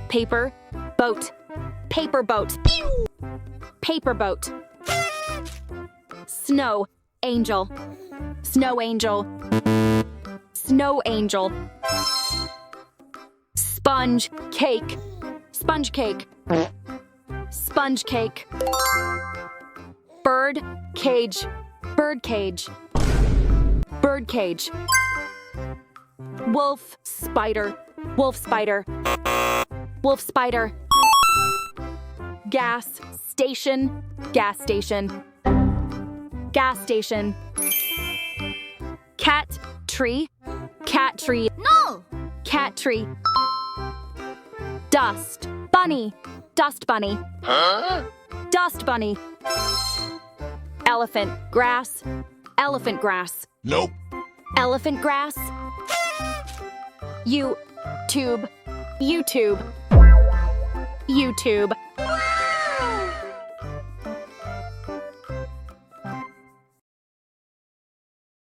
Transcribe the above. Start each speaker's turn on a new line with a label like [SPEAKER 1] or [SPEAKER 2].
[SPEAKER 1] Paper, boat. Paper boat. Paper boat. Snow, angel. Snow angel. Snow angel. Sponge, cake. Sponge cake. Sponge cake. Bird, cage. Bird cage. Bird cage. Wolf, spider. Wolf spider. Wolf spider. Gas, station. Gas station. Gas station. Cat, tree. Cat tree.
[SPEAKER 2] No!
[SPEAKER 1] Cat tree. Dust, bunny. Dust bunny. Dust bunny. Elephant, grass. Elephant grass.
[SPEAKER 3] Nope.
[SPEAKER 1] Elephant grass. YouTube. YouTube. YouTube.